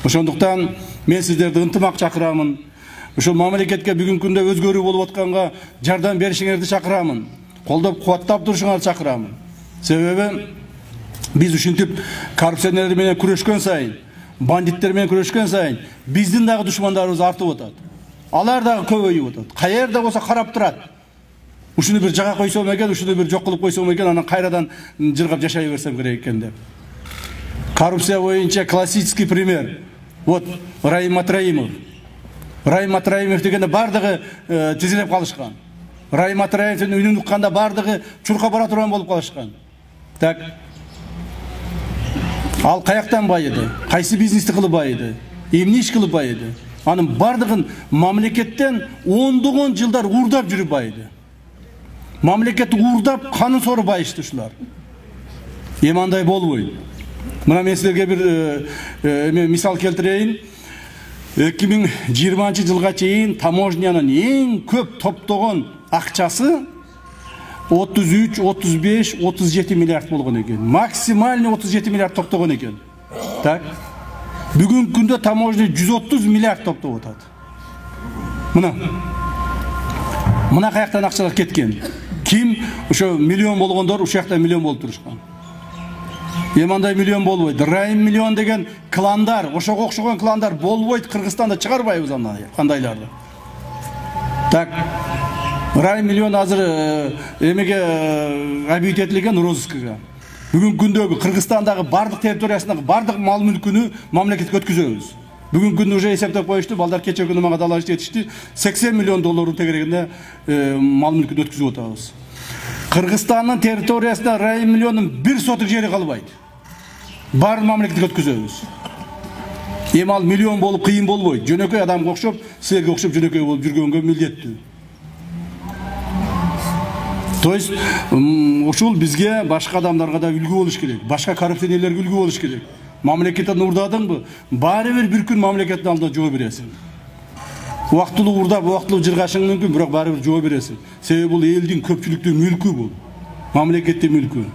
Ошондуктан мен сиздерди ынтымак чакырамын. Ошол мамлекетке бүгүнкү күндө өзгөрүү болуп атканга жардам беришиңерди чакырамын. Колдоп кубаттап турушуңарды чакырамын. Себеби биз ушинтип коррупционерлер менен күрөшкөн сайын, бандиттер менен күрөшкөн сайын биздин дагы душмандарыбыз артып атат. Алар дагы көбөйүп атат. Каерде болсо карап турат. Ушуну бир жага койсом экен, ушуну бир жок кылып койсом экен, анан кайрадан жыргап жашай берсем керек экен деп. Коррупция боюнча классический пример. Вот Раим Матраимов. Раим Матраимов дегенде бардыгы тизилеп калышкан. Раим Матраимовдун үнүн укканда бардыгы чурка бара турган болуп калышкан. Так. Ал каяктан байыды? Кайсы бизнести кылып байыды? Эмне иш кылып байыды? Анын бардыгын мамлекеттен ондогон жылдар уурдап жүрүп байыды. Мамлекетти уурдап канын сору байышты ушулар. Эми андай болбойт. Мына мен силерге бир мисал келтирейин. 2020 жылга чейин таможнянын эң көп топтогон акчасы 33, 35, 37 миллиард болгон экен. Максимальный 37 миллиард топтогон экен. Так. Бүгүнкү күндө таможня 130 миллиард топтоп атат. Мына каяктан акчалар кеткен. Ким ошо миллион болгондор ушул жакта миллион болуп турушкан. Эмандай миллион болбойт. Раим миллион деген кландар, ошого окшогон кландар болбойт. Кыргызстанда чыгарбайбыз аны кандайларды. Так. Раим миллион азыр эмеге объект этилген розыскага. Бүгүнкү күндөгү Кыргызстандагы бардык территориясындагы бардык мал мүлкүнү мамлекетке өткүзөбүз. Бүгүнкү күндө уже эсептеп коюшту, балдар кече күнү мага далаш жетишти. 80 миллион доллардың тегерегинде мал мүлкүн өткүзүп атабыз. Кыргызстандын территориясында Раим миллионун бир сотук жери калбайт. Бар мамлекетке өткүзөбүз. Эми ал миллион болуп кыйын болбойт. Жөнөкөй адамга окшоп, силерге окшоп жөнөкөй болуп жүргөнгө милдеттүү. То есть ушул бизге башка адамдарга да үлгү болуш керек. Башка коррупционерлерге үлгү болуш керек. Мамлекеттен урдадыңбы? Баары бир күн мамлекеттин алдында жооп бересиң. Убактылуу урдап, убактылуу жыргашың мүмкүн, бирок баары бир жооп бересиң. Себеби бул элдин көпчүлүктүн мүлкү бул. Мамлекеттин мүлкү.